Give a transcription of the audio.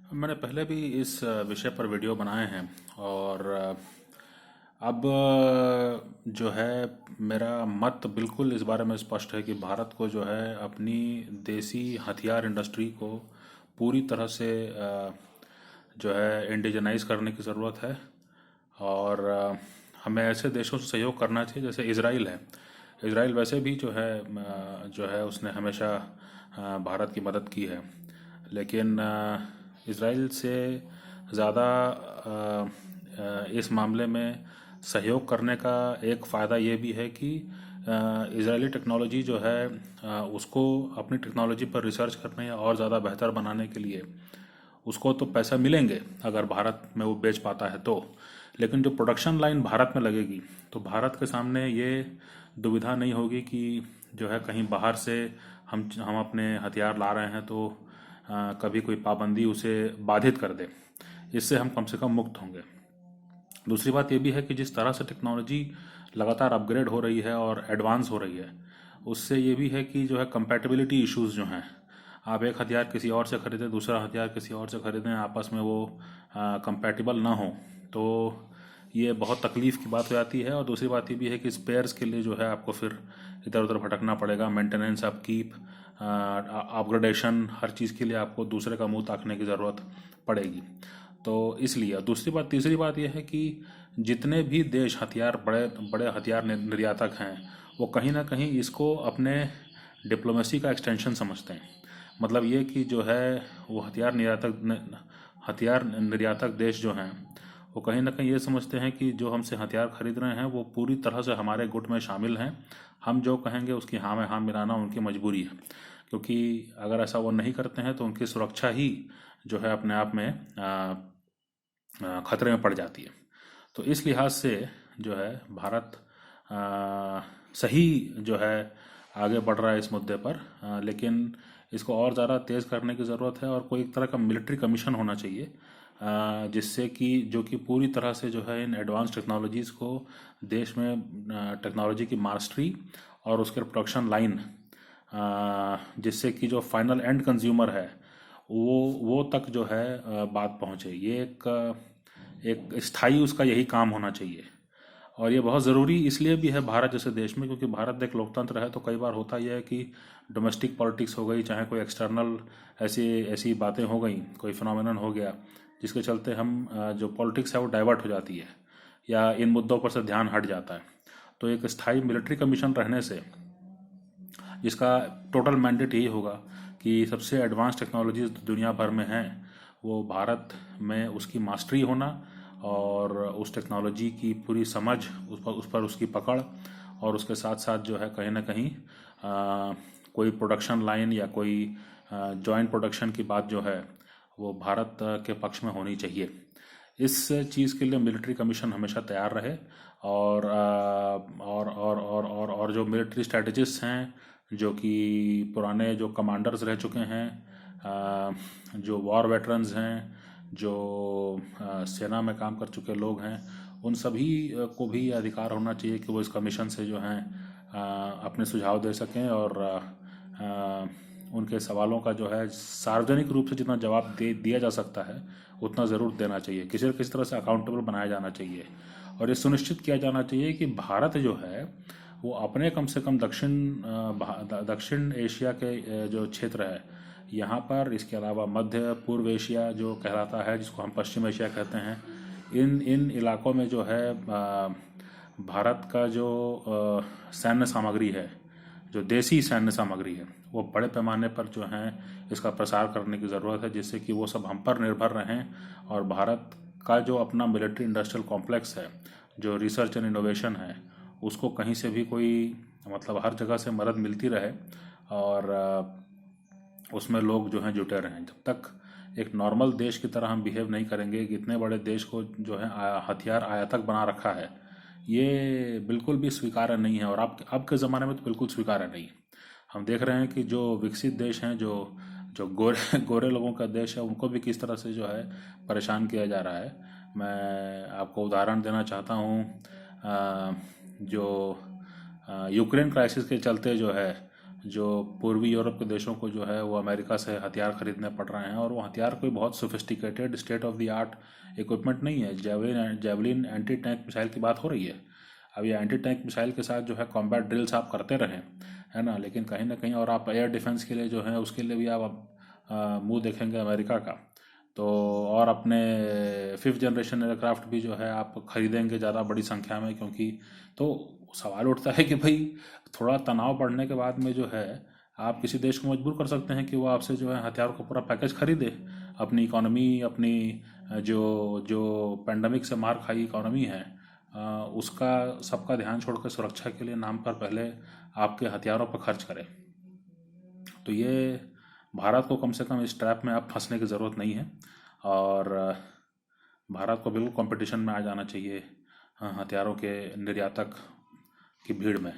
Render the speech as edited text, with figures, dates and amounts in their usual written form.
मैंने पहले भी इस विषय पर वीडियो बनाए हैं और अब जो है मेरा मत बिल्कुल इस बारे में स्पष्ट है कि भारत को जो है अपनी देसी हथियार इंडस्ट्री को पूरी तरह से जो है इंडिजनाइज करने की ज़रूरत है। और हमें ऐसे देशों से सहयोग करना चाहिए जैसे इसराइल है। इसराइल वैसे भी जो है उसने हमेशा भारत की मदद की है, लेकिन इसराइल से ज़्यादा इस मामले में सहयोग करने का एक फ़ायदा ये भी है कि इजरायली टेक्नोलॉजी जो है उसको अपनी टेक्नोलॉजी पर रिसर्च करने या और ज़्यादा बेहतर बनाने के लिए उसको तो पैसा मिलेंगे अगर भारत में वो बेच पाता है तो। लेकिन जो प्रोडक्शन लाइन भारत में लगेगी तो भारत के सामने ये दुविधा नहीं होगी कि जो है कहीं बाहर से हम अपने हथियार ला रहे हैं तो कभी कोई पाबंदी उसे बाधित कर दे। इससे हम कम से कम मुक्त होंगे। दूसरी बात ये भी है कि जिस तरह से टेक्नोलॉजी लगातार अपग्रेड हो रही है और एडवांस हो रही है, उससे ये भी है कि जो है कंपैटिबिलिटी इश्यूज जो हैं, आप एक हथियार किसी और से खरीदें, दूसरा हथियार किसी और से खरीदें, आपस में वो कंपैटिबल ना हो तो ये बहुत तकलीफ़ की बात हो जाती है। और दूसरी बात ये भी है कि स्पेयर्स के लिए जो है आपको फिर इधर उधर भटकना पड़ेगा। मेंटेनेंस, अपकीप, अपग्रेडेशन, हर चीज़ के लिए आपको दूसरे का मुंह ताकने की ज़रूरत पड़ेगी। तो इसलिए दूसरी बात तीसरी बात यह है कि जितने भी देश हथियार बड़े बड़े हथियार निर्यातक हैं, वो कहीं ना कहीं इसको अपने डिप्लोमेसी का एक्सटेंशन समझते हैं। मतलब ये कि जो है वो हथियार निर्यातक देश जो हैं, वो कहीं ना कहीं ये समझते हैं कि जो हमसे हथियार खरीद रहे हैं वो पूरी तरह से हमारे गुट में शामिल हैं। हम जो कहेंगे उसकी हाँ में हाँ मिलाना उनकी मजबूरी है, क्योंकि अगर ऐसा वो नहीं करते हैं तो उनकी सुरक्षा ही जो है अपने आप में खतरे में पड़ जाती है। तो इस लिहाज से जो है भारत सही जो है आगे बढ़ रहा है इस मुद्दे पर, लेकिन इसको और ज़्यादा तेज़ करने की ज़रूरत है और कोई एक तरह का मिलिट्री कमीशन होना चाहिए, जिससे कि जो कि पूरी तरह से जो है इन एडवांस टेक्नोलॉजीज़ को देश में टेक्नोलॉजी की मास्टरी और उसके प्रोडक्शन लाइन, जिससे कि जो फाइनल एंड कंज्यूमर है वो तक जो है बात पहुंचे। ये एक स्थायी उसका यही काम होना चाहिए। और ये बहुत ज़रूरी इसलिए भी है भारत जैसे देश में, क्योंकि भारत एक लोकतंत्र है। तो कई बार होता यह है कि डोमेस्टिक पॉलिटिक्स हो गई, चाहे कोई एक्सटर्नल ऐसी ऐसी बातें हो गई, कोई फिनोमेनन हो गया जिसके चलते हम जो पॉलिटिक्स है वो डाइवर्ट हो जाती है या इन मुद्दों पर से ध्यान हट जाता है। तो एक स्थायी मिलिट्री कमीशन रहने से, जिसका टोटल मैंडेट यही होगा कि सबसे एडवांस टेक्नोलॉजीज दुनिया भर में हैं, वो भारत में उसकी मास्टरी होना और उस टेक्नोलॉजी की पूरी समझ, उस पर उसकी पकड़, और उसके साथ साथ जो है कहीं ना कहीं कोई प्रोडक्शन लाइन या कोई जॉइंट प्रोडक्शन की बात जो है वो भारत के पक्ष में होनी चाहिए। इस चीज़ के लिए मिलिट्री कमीशन हमेशा तैयार रहे। और जो मिलिट्री स्ट्रेटजिस्ट हैं, जो कि पुराने जो कमांडर्स रह चुके हैं, जो वॉर वेटरन्स हैं, जो सेना में काम कर चुके लोग हैं, उन सभी को भी ये अधिकार होना चाहिए कि वो इस कमीशन से जो हैं अपने सुझाव दे सकें और उनके सवालों का जो है सार्वजनिक रूप से जितना जवाब दिया जा सकता है उतना ज़रूर देना चाहिए। किसी न किसी तरह से अकाउंटेबल बनाया जाना चाहिए और ये सुनिश्चित किया जाना चाहिए कि भारत जो है वो अपने कम से कम दक्षिण एशिया के जो क्षेत्र है यहाँ पर, इसके अलावा मध्य पूर्व एशिया जो कहलाता है, जिसको हम पश्चिम एशिया कहते हैं, इन इन इलाकों में जो है भारत का जो सैन्य सामग्री है, जो देसी सैन्य सामग्री है, वो बड़े पैमाने पर जो है इसका प्रसार करने की ज़रूरत है, जिससे कि वो सब हम पर निर्भर रहें और भारत का जो अपना मिलिट्री इंडस्ट्रियल कॉम्प्लेक्स है, जो रिसर्च एंड इनोवेशन है, उसको कहीं से भी कोई मतलब हर जगह से मदद मिलती रहे और उसमें लोग जो हैं जुटे रहें। जब तक एक नॉर्मल देश की तरह हम बिहेव नहीं करेंगे कि इतने बड़े देश को जो है हथियार आयातक बना रखा है, ये बिल्कुल भी स्वीकार्य नहीं है। और अब के ज़माने में तो बिल्कुल स्वीकार्य नहीं है। हम देख रहे हैं कि जो विकसित देश हैं, जो जो गोरे गोरे लोगों का देश है, उनको भी किस तरह से जो है परेशान किया जा रहा है। मैं आपको उदाहरण देना चाहता हूँ। जो यूक्रेन क्राइसिस के चलते जो है जो पूर्वी यूरोप के देशों को जो है वो अमेरिका से हथियार खरीदने पड़ रहे हैं, और वो हथियार कोई बहुत sophisticated state of the art equipment नहीं है। जेवलिन एंटी टैंक मिसाइल की बात हो रही है। अब ये एंटी टैंक मिसाइल के साथ जो है कॉम्बैट ड्रिल्स आप करते रहें, है ना, लेकिन कहीं ना कहीं, और आप एयर डिफेंस के लिए जो है उसके लिए भी आप मुंह देखेंगे अमेरिका का। तो और अपने फिफ्थ जनरेशन एयरक्राफ्ट भी जो है आप खरीदेंगे ज़्यादा बड़ी संख्या में, क्योंकि तो सवाल उठता है कि भाई थोड़ा तनाव बढ़ने के बाद में जो है आप किसी देश को मजबूर कर सकते हैं कि वो आपसे जो है हथियारों का पूरा पैकेज खरीदे। अपनी इकोनॉमी, अपनी जो जो पेंडेमिक से मार खाई इकोनॉमी है, उसका सबका ध्यान छोड़ कर सुरक्षा के लिए नाम पर पहले आपके हथियारों पर खर्च करें। तो ये भारत को कम से कम इस ट्रैप में अब फंसने की ज़रूरत नहीं है, और भारत को बिल्कुल कंपटीशन में आ जाना चाहिए हथियारों के निर्यातक की भीड़ में।